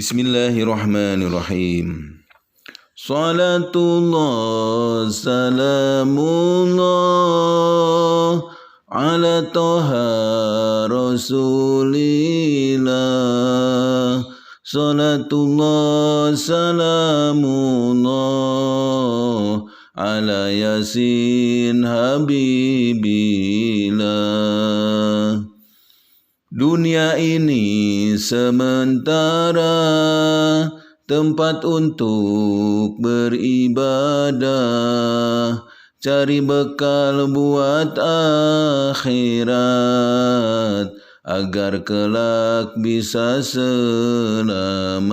Bismillahirrahmanirrahim. Salatullah salamullah ala toha rasulillah. Salatullah salamullah ala yasin habibillah. Dunia ini sementara, tempat untuk beribadah, cari bekal buat akhirat, agar kelak bisa selamat.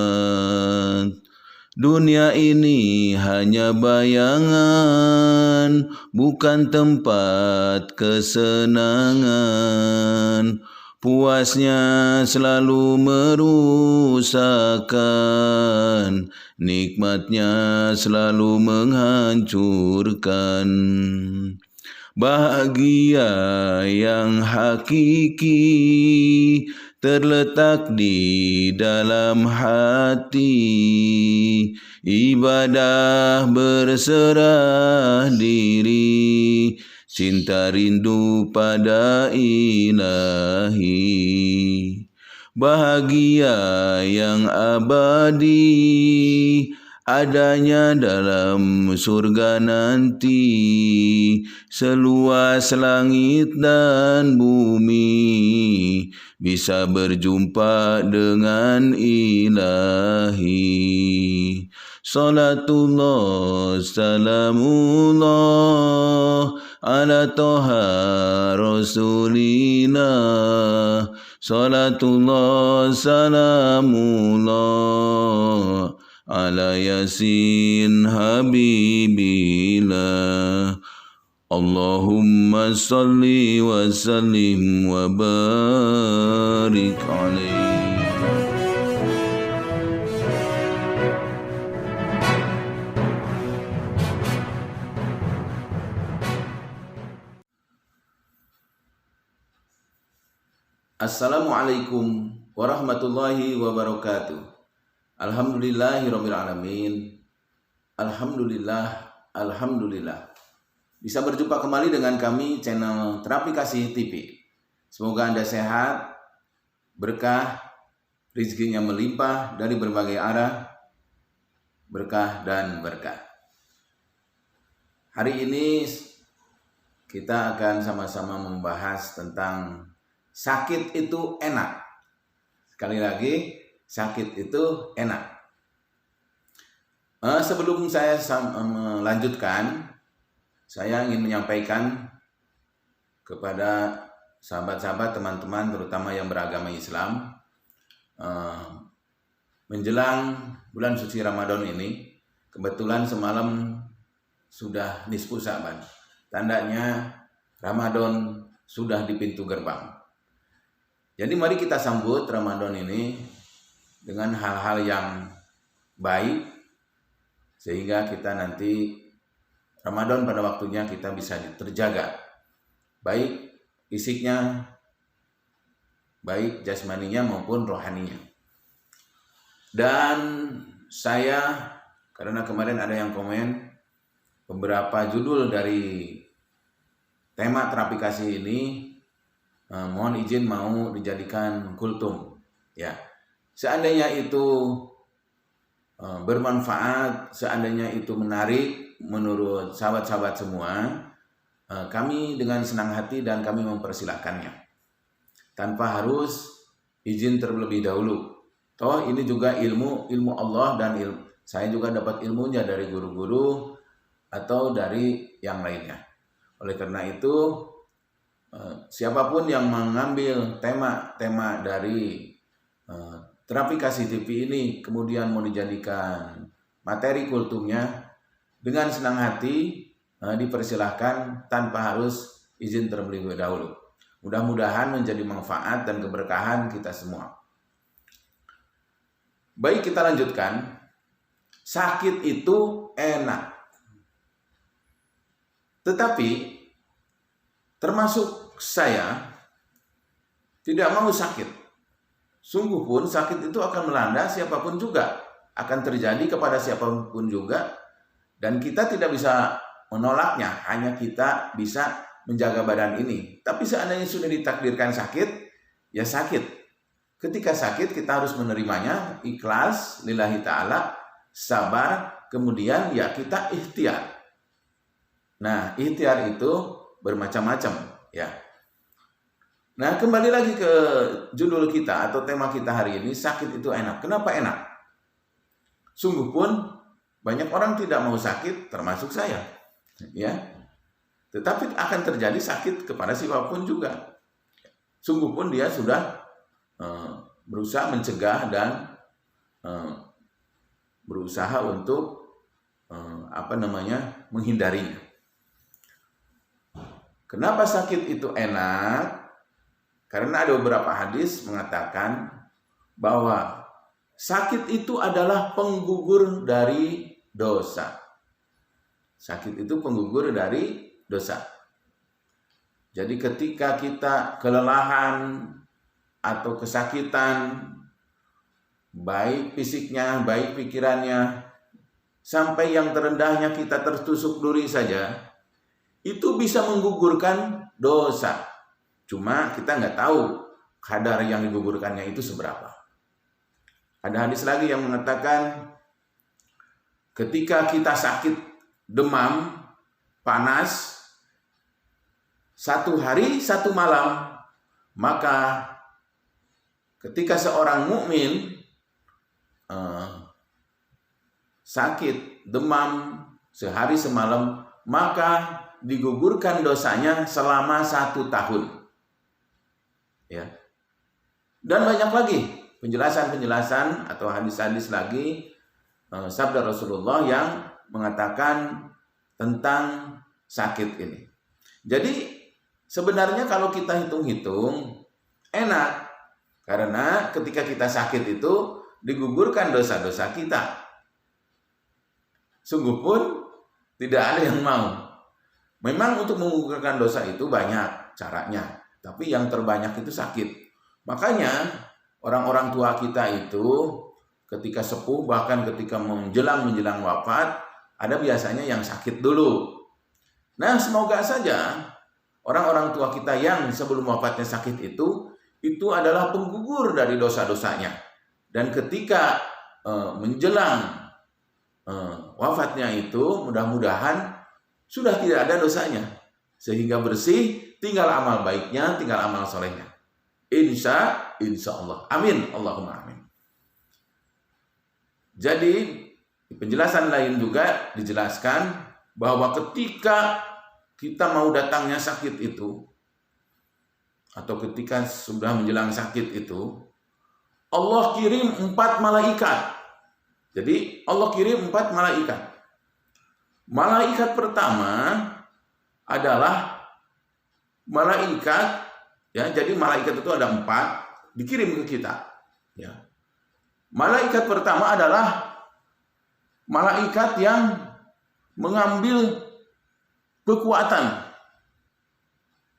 Dunia ini hanya bayangan, bukan tempat kesenangan. Puasnya selalu merusakkan, nikmatnya selalu menghancurkan. Bahagia yang hakiki terletak di dalam hati. Ibadah berserah diri, cinta rindu pada ilahi. Bahagia yang abadi adanya dalam surga nanti, seluas langit dan bumi, bisa berjumpa dengan ilahi. Salatullah salamullah ala toha rasulillah. Salatullah salamullah ala yasin habibillah. Allahumma salli wa sallim wa barik alaihi. Assalamualaikum warahmatullahi wabarakatuh. Alhamdulillahirabbil alamin. Alhamdulillah. Bisa berjumpa kembali dengan kami channel Terapi Kasih TV. Semoga Anda sehat, berkah, rezekinya melimpah dari berbagai arah, berkah dan berkah. Hari ini kita akan sama-sama membahas tentang sakit itu enak. Sekali lagi, sakit itu enak. Sebelum saya melanjutkan, saya ingin menyampaikan kepada sahabat-sahabat, teman-teman, terutama yang beragama Islam, menjelang bulan suci Ramadan ini, kebetulan semalam sudah nisfu Sa'ban. Tandanya Ramadan sudah di pintu gerbang. Jadi mari kita sambut Ramadan ini dengan hal-hal yang baik, sehingga kita nanti Ramadan pada waktunya kita bisa terjaga, baik fisiknya, baik jasmaninya maupun rohaninya. Dan saya, karena kemarin ada yang komen beberapa judul dari tema terapi kasih ini, mohon izin mau dijadikan kultum, ya. Seandainya itu bermanfaat, seandainya itu menarik menurut sahabat-sahabat semua, kami dengan senang hati dan kami mempersilahkannya tanpa harus izin terlebih dahulu. Toh ini juga ilmu Allah, dan saya juga dapat ilmunya dari guru-guru atau dari yang lainnya. Oleh karena itu, siapapun yang mengambil tema dari Terapi Kasih TV ini kemudian mau dijadikan materi kultumnya, dengan senang hati dipersilahkan tanpa harus izin terlebih dahulu. Mudah-mudahan menjadi manfaat dan keberkahan kita semua. Baik, kita lanjutkan. Sakit itu enak, tetapi termasuk saya tidak mau sakit. Sungguh pun sakit itu akan melanda siapapun juga, akan terjadi kepada siapapun juga, dan kita tidak bisa menolaknya, hanya kita bisa menjaga badan ini. Tapi seandainya sudah ditakdirkan sakit, ya sakit. Ketika sakit kita harus menerimanya, ikhlas, lillahi ta'ala, sabar, kemudian ya kita ikhtiar. Nah, ikhtiar itu bermacam-macam, ya. Nah, kembali lagi ke judul kita atau tema kita hari ini, sakit itu enak. Kenapa enak? Sungguh pun banyak orang tidak mau sakit, termasuk saya, ya. Tetapi akan terjadi sakit kepada siapapun juga. Sungguh pun dia sudah berusaha mencegah dan berusaha untuk menghindarinya. Kenapa sakit itu enak? Karena ada beberapa hadis mengatakan bahwa sakit itu adalah penggugur dari dosa. Sakit itu penggugur dari dosa. Jadi ketika kita kelelahan atau kesakitan, baik fisiknya, baik pikirannya, sampai yang terendahnya kita tertusuk duri saja, itu bisa menggugurkan dosa. Cuma kita nggak tahu kadar yang digugurkannya itu seberapa. Ada hadis lagi yang mengatakan ketika kita sakit demam, panas, 1 hari 1 malam, maka ketika seorang mukmin sakit demam sehari semalam, maka digugurkan dosanya selama 1 tahun. Ya. Dan banyak lagi penjelasan-penjelasan atau hadis-hadis lagi sabda Rasulullah yang mengatakan tentang sakit ini. Jadi sebenarnya kalau kita hitung-hitung enak, karena ketika kita sakit itu digugurkan dosa-dosa kita. Sungguh pun tidak ada yang mau. Memang untuk menggugurkan dosa itu banyak caranya, tapi yang terbanyak itu sakit. Makanya orang-orang tua kita itu ketika sepuh, bahkan ketika menjelang wafat, ada biasanya yang sakit dulu. Nah, semoga saja orang-orang tua kita yang sebelum wafatnya sakit itu adalah penggugur dari dosa-dosanya. Dan ketika menjelang wafatnya itu, mudah-mudahan sudah tidak ada dosanya, sehingga bersih, tinggal amal baiknya, tinggal amal solehnya. Insya Allah. Amin. Allahumma amin. Jadi penjelasan lain juga dijelaskan bahwa ketika kita mau datangnya sakit itu, atau ketika sudah menjelang sakit itu, Allah kirim 4 malaikat. Jadi Allah kirim 4 malaikat. Malaikat pertama adalah malaikat, ya. Jadi malaikat itu ada 4 dikirim ke kita. Ya. Malaikat pertama adalah malaikat yang mengambil kekuatan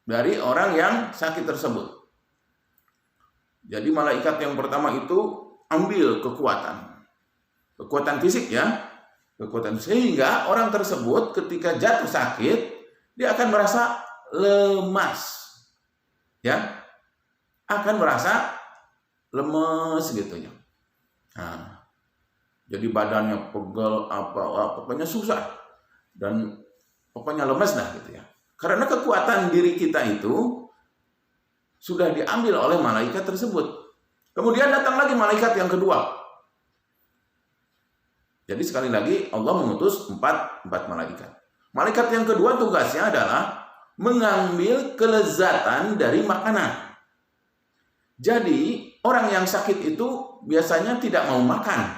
dari orang yang sakit tersebut. Jadi malaikat yang pertama itu ambil kekuatan fisik, ya. Kekuatan, sehingga orang tersebut ketika jatuh sakit dia akan merasa lemas, ya, akan merasa lemes gitunya. Nah, jadi badannya pegel, pokoknya susah dan pokoknya lemes dah gitu, ya. Karena kekuatan diri kita itu sudah diambil oleh malaikat tersebut. Kemudian datang lagi malaikat yang kedua. Jadi sekali lagi Allah mengutus 4 malaikat. Malaikat yang kedua tugasnya adalah mengambil kelezatan dari makanan. Jadi orang yang sakit itu biasanya tidak mau makan.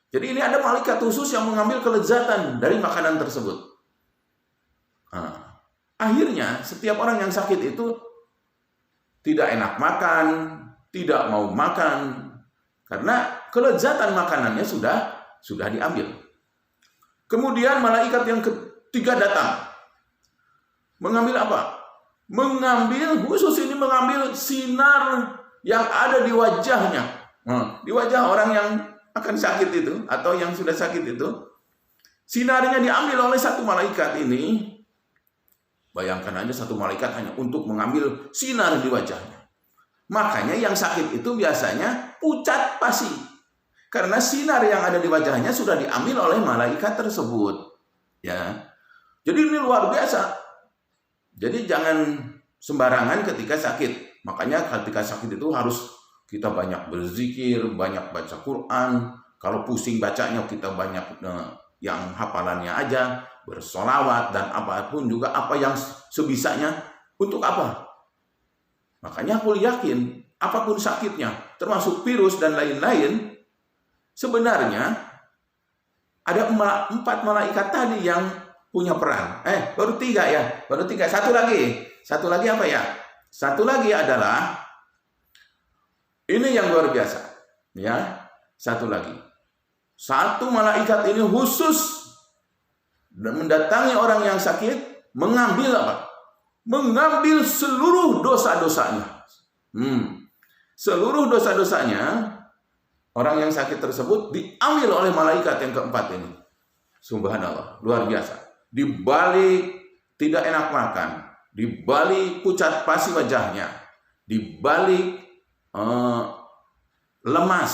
Jadi ini ada malaikat khusus yang mengambil kelezatan dari makanan tersebut. Nah, akhirnya setiap orang yang sakit itu tidak enak makan, tidak mau makan, karena kelezatan makanannya sudah diambil. Kemudian malaikat yang ketiga datang. Mengambil apa? Mengambil sinar yang ada di wajahnya. Di wajah orang yang akan sakit itu atau yang sudah sakit itu, sinarnya diambil oleh satu malaikat ini. Bayangkan aja satu malaikat hanya untuk mengambil sinar di wajahnya. Makanya yang sakit itu biasanya pucat pasi. Karena sinar yang ada di wajahnya sudah diambil oleh malaikat tersebut. Ya. Jadi ini luar biasa. Jadi jangan sembarangan ketika sakit. Makanya ketika sakit itu harus kita banyak berzikir, banyak baca Quran. Kalau pusing bacanya kita banyak yang hafalannya aja, bersolawat dan apapun juga apa yang sebisanya. Untuk apa? Makanya aku yakin apapun sakitnya, termasuk virus dan lain-lain, sebenarnya ada 4 malaikat tadi yang punya peran. Baru 3 ya, baru 3. Satu lagi apa ya? Satu lagi adalah ini yang luar biasa, ya. Satu lagi, satu malaikat ini khusus dan mendatangi orang yang sakit, mengambil apa? Mengambil seluruh dosa-dosanya. Seluruh dosa-dosanya orang yang sakit tersebut diambil oleh malaikat yang keempat ini. Subhanallah, luar biasa. Di balik tidak enak makan, di balik pucat pasi wajahnya, di balik lemas,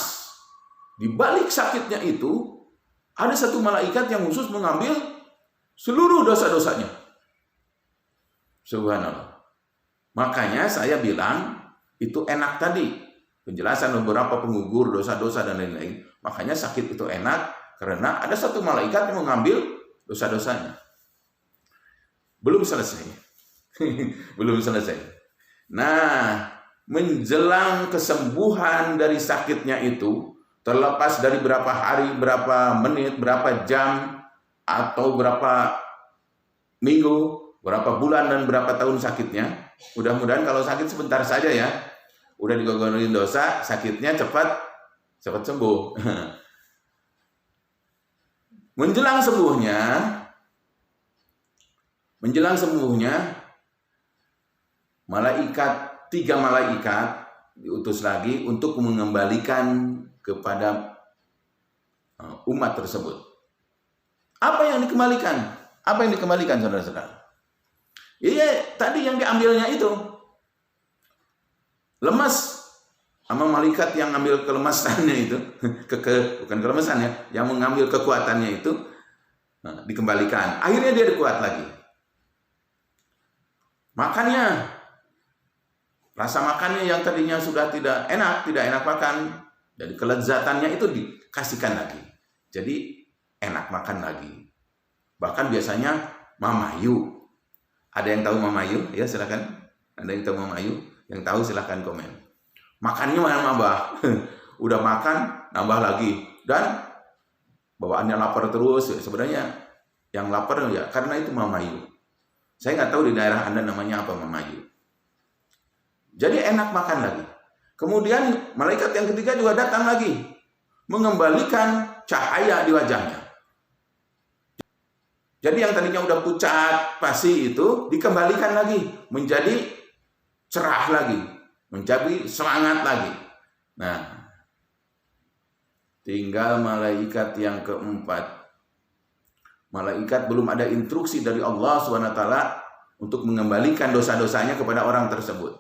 di balik sakitnya itu ada satu malaikat yang khusus mengambil seluruh dosa-dosanya. Subhanallah. Makanya saya bilang itu enak tadi. Penjelasan beberapa pengugur dosa-dosa dan lain-lain. Makanya sakit itu enak karena ada satu malaikat yang mengambil dosa-dosanya. Belum selesai. Belum selesai. Nah, menjelang kesembuhan dari sakitnya itu, terlepas dari berapa hari, berapa menit, berapa jam, atau berapa minggu, berapa bulan, dan berapa tahun sakitnya, mudah-mudahan kalau sakit sebentar saja ya, udah digogorin dosa, sakitnya cepat sembuh. Menjelang sembuhnya, tiga malaikat diutus lagi untuk mengembalikan kepada umat tersebut. Apa yang dikembalikan? Apa yang dikembalikan, saudara-saudara? Iya, tadi yang diambilnya itu lemas, sama malaikat yang ambil kelemasannya itu, bukan kelemasannya, yang mengambil kekuatannya itu dikembalikan. Akhirnya dia kuat lagi. Makannya, rasa makannya yang tadinya sudah tidak enak makan, jadi kelezatannya itu dikasihkan lagi. Jadi enak makan lagi. Bahkan biasanya mamayu. Ada yang tahu mamayu? Ya silakan. Ada yang tahu mamayu? Yang tahu silakan komen. Makannya nambah. Udah makan nambah lagi. Dan bawaannya lapar terus. Sebenarnya yang lapar ya karena itu mamayu. Saya nggak tahu di daerah Anda namanya apa mamayu. Jadi enak makan lagi. Kemudian malaikat yang ketiga juga datang lagi, mengembalikan cahaya di wajahnya. Jadi yang tadinya udah pucat pasi itu dikembalikan lagi menjadi cerah lagi, menjadi semangat lagi. Nah, tinggal malaikat yang keempat. Malaikat belum ada instruksi dari Allah SWT untuk mengembalikan dosa-dosanya kepada orang tersebut.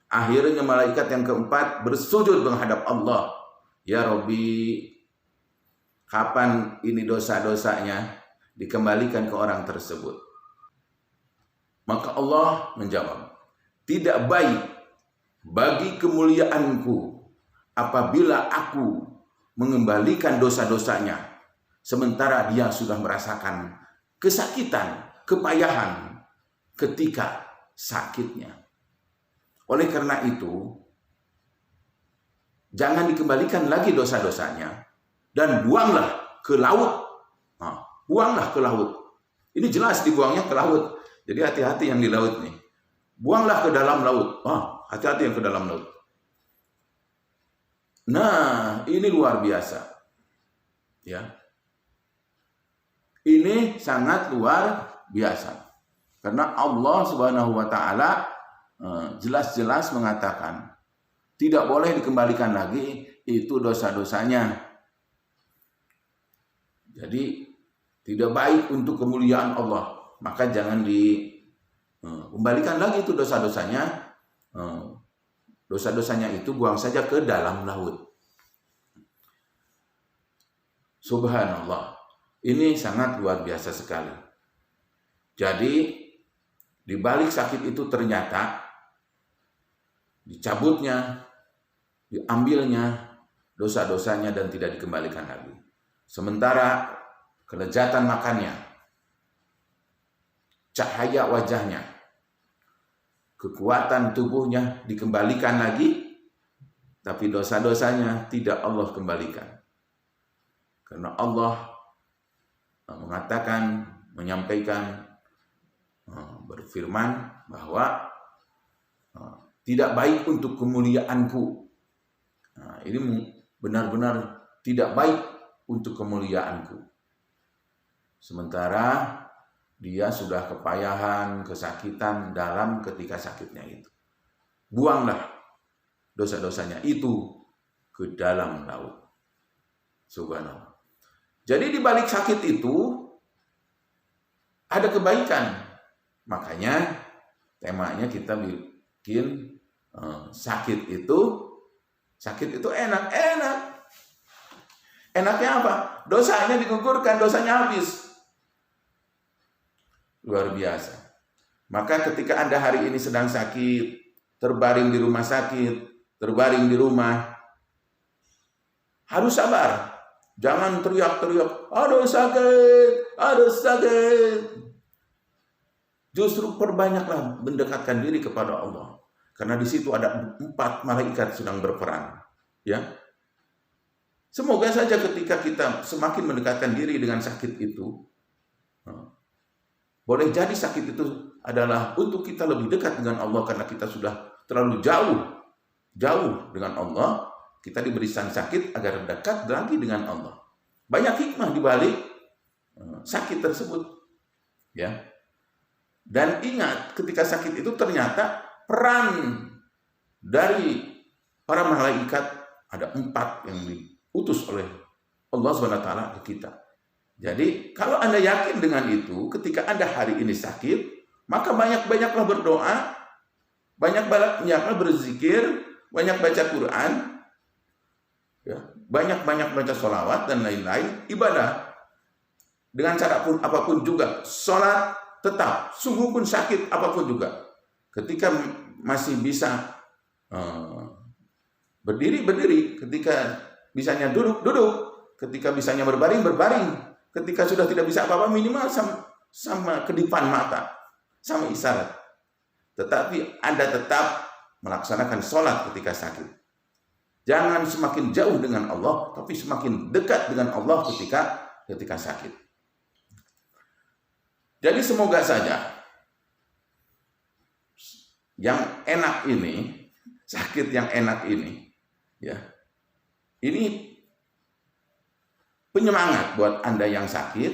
Akhirnya malaikat yang keempat bersujud menghadap Allah. Ya Rabbi, kapan ini dosa-dosanya dikembalikan ke orang tersebut? Maka Allah menjawab, tidak baik bagi kemuliaanku apabila aku mengembalikan dosa-dosanya sementara dia sudah merasakan kesakitan, kepayahan ketika sakitnya. Oleh karena itu, jangan dikembalikan lagi dosa-dosanya dan buanglah ke laut. Buanglah ke laut. Ini jelas dibuangnya ke laut. Jadi hati-hati yang di laut nih. Buanglah ke dalam laut. Hati-hati yang ke dalam laut. Nah, ini luar biasa. Ya. Ini sangat luar biasa. Karena Allah Subhanahu wa taala jelas-jelas mengatakan tidak boleh dikembalikan lagi, itu dosa-dosanya. Jadi tidak baik untuk kemuliaan Allah, maka jangan dikembalikan lagi itu dosa-dosanya. Dosa-dosanya itu buang saja ke dalam laut. Subhanallah, ini sangat luar biasa sekali. Jadi di balik sakit itu ternyata dicabutnya, diambilnya dosa-dosanya dan tidak dikembalikan lagi. Sementara kelezatan makannya, cahaya wajahnya, kekuatan tubuhnya dikembalikan lagi, tapi dosa-dosanya tidak Allah kembalikan. Karena Allah mengatakan, menyampaikan, berfirman bahwa tidak baik untuk kemuliaanku. Nah, ini benar-benar tidak baik untuk kemuliaanku. Sementara dia sudah kepayahan, kesakitan dalam ketika sakitnya itu. Buanglah dosa-dosanya itu ke dalam laut. Subhanallah. Jadi di balik sakit itu ada kebaikan. Makanya temanya kita bikin sakit itu enak. Enaknya apa? Dosanya digugurkan, dosanya habis. Luar biasa. Maka ketika Anda hari ini sedang sakit, terbaring di rumah sakit, terbaring di rumah, harus sabar. Jangan teriak-teriak, aduh sakit. Justru perbanyaklah mendekatkan diri kepada Allah. Karena di situ ada 4 malaikat sedang berperan. Ya. Semoga saja ketika kita semakin mendekatkan diri dengan sakit itu, boleh jadi sakit itu adalah untuk kita lebih dekat dengan Allah karena kita sudah terlalu jauh dengan Allah. Kita diberi sang sakit agar dekat lagi dengan Allah. Banyak hikmah di balik sakit tersebut. Ya. Dan ingat, ketika sakit itu ternyata peran dari para malaikat ada 4 yang diutus oleh Allah SWT ke kita. Jadi kalau Anda yakin dengan itu, ketika Anda hari ini sakit, maka banyak-banyaklah berdoa, banyak-banyaklah berzikir, banyak baca Quran, ya, banyak-banyak baca sholawat dan lain-lain, ibadah. Dengan cara pun apapun juga, sholat tetap, sungguh pun sakit apapun juga. Ketika masih bisa berdiri, ketika bisanya duduk, ketika bisanya berbaring, ketika sudah tidak bisa apa-apa minimal sama kedipan mata, sama isyarat. Tetapi Anda tetap melaksanakan sholat ketika sakit. Jangan semakin jauh dengan Allah, tapi semakin dekat dengan Allah ketika sakit. Jadi semoga saja yang enak ini, sakit yang enak ini, ya, ini penyemangat buat Anda yang sakit,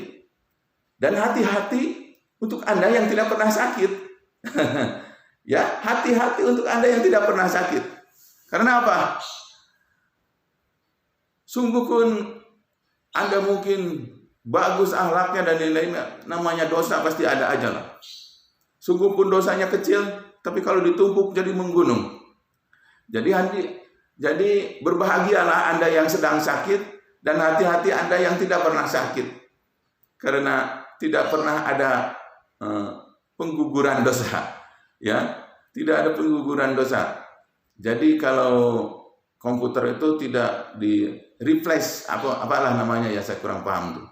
dan hati-hati untuk Anda yang tidak pernah sakit. Ya, hati-hati untuk Anda yang tidak pernah sakit. Karena apa? Sungguh pun Anda mungkin bagus akhlaknya dan lain-lainnya, namanya dosa pasti ada aja lah. Sungguh pun dosanya kecil, tapi kalau ditumpuk jadi menggunung. Jadi berbahagialah Anda yang sedang sakit, dan hati-hati Anda yang tidak pernah sakit. Karena tidak pernah ada pengguguran dosa. Ya, tidak ada pengguguran dosa. Jadi kalau komputer itu tidak di refresh, apalah namanya ya, saya kurang paham tuh.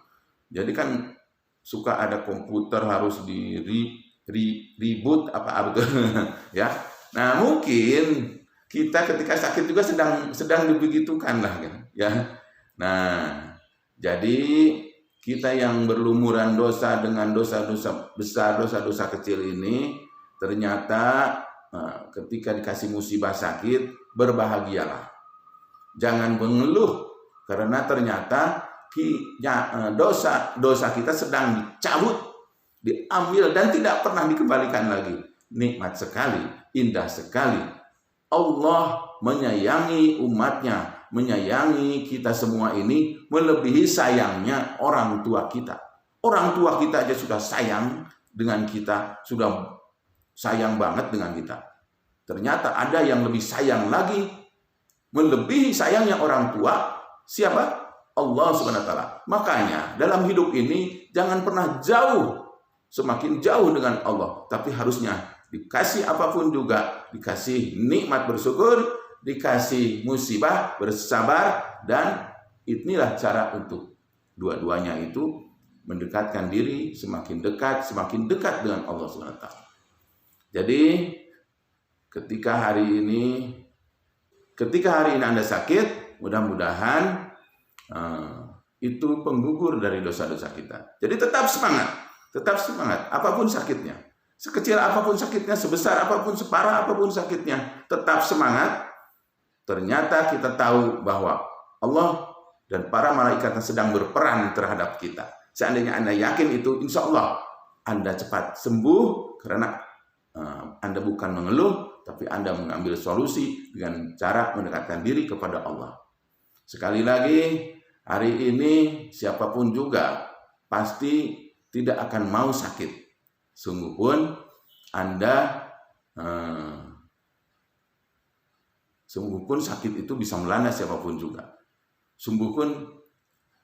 Jadi kan suka ada komputer harus di reboot apa tuh. Ya. Nah, mungkin kita ketika sakit juga sedang dibegitukan lah kan, ya. Nah, jadi kita yang berlumuran dosa dengan dosa-dosa besar, dosa-dosa kecil ini, ternyata ketika dikasih musibah sakit, berbahagialah. Jangan mengeluh, karena ternyata dosa kita sedang dicabut, diambil, dan tidak pernah dikembalikan lagi. Nikmat sekali, indah sekali Allah menyayangi umatnya, menyayangi kita semua ini melebihi sayangnya orang tua kita. Orang tua kita aja sudah sayang dengan kita, sudah sayang banget dengan kita. Ternyata ada yang lebih sayang lagi, melebihi sayangnya orang tua. Siapa? Allah Subhanahu wa taala. Makanya dalam hidup ini jangan pernah jauh, semakin jauh dengan Allah, tapi harusnya dikasih apapun juga, dikasih nikmat bersyukur, dikasih musibah bersabar, dan inilah cara untuk dua-duanya itu mendekatkan diri semakin dekat dengan Allah Subhanahu wa taala. Jadi ketika hari ini Anda sakit, mudah-mudahan itu penggugur dari dosa-dosa kita. Jadi tetap semangat, apapun sakitnya. Sekecil apapun sakitnya, sebesar apapun, separah apapun sakitnya, tetap semangat. Ternyata kita tahu bahwa Allah dan para malaikatnya sedang berperan terhadap kita. Seandainya Anda yakin itu, insya Allah Anda cepat sembuh, karena Anda bukan mengeluh, tapi Anda mengambil solusi dengan cara mendekatkan diri kepada Allah. Sekali lagi, hari ini siapapun juga pasti tidak akan mau sakit. Sungguh pun sakit itu bisa melanda siapapun juga. Sungguh pun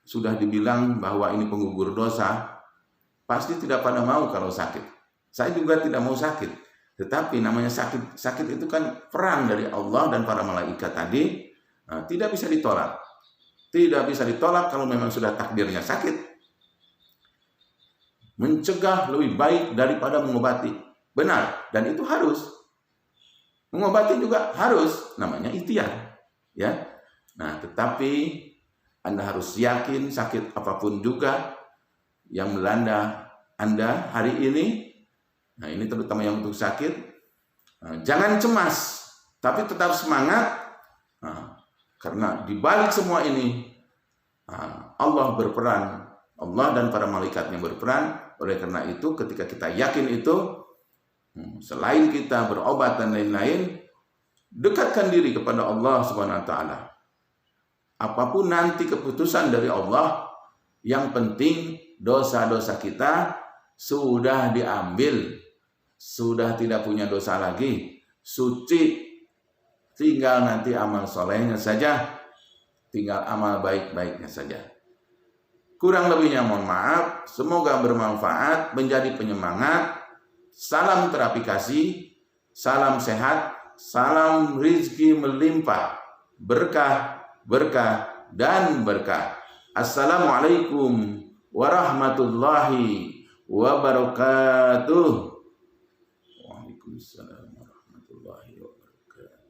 sudah dibilang bahwa ini penggugur dosa, pasti tidak pada mau kalau sakit. Saya juga tidak mau sakit. Tetapi namanya sakit itu kan peran dari Allah dan para malaikat tadi, tidak bisa ditolak. Tidak bisa ditolak kalau memang sudah takdirnya sakit. Mencegah lebih baik daripada mengobati. Benar, dan itu harus. Mengobati juga harus, namanya ikhtiar. Ya. Nah, tetapi Anda harus yakin sakit apapun juga yang melanda Anda hari ini. Nah, ini terutama yang untuk sakit. Jangan cemas, tapi tetap semangat. Karena di balik semua ini Allah berperan, Allah dan para malaikatnya berperan. Oleh karena itu, ketika kita yakin itu, selain kita berobat dan lain-lain, dekatkan diri kepada Allah Subhanahu wa taala. Apapun nanti keputusan dari Allah, yang penting dosa-dosa kita sudah diambil, sudah tidak punya dosa lagi, suci. Tinggal nanti amal solehnya saja, tinggal amal baik-baiknya saja. Kurang lebihnya mohon maaf, semoga bermanfaat, menjadi penyemangat. Salam terapi kasih, salam sehat, salam rizki melimpah, berkah, dan berkah. Assalamualaikum warahmatullahi wabarakatuh. Waalaikumsalam warahmatullahi wabarakatuh.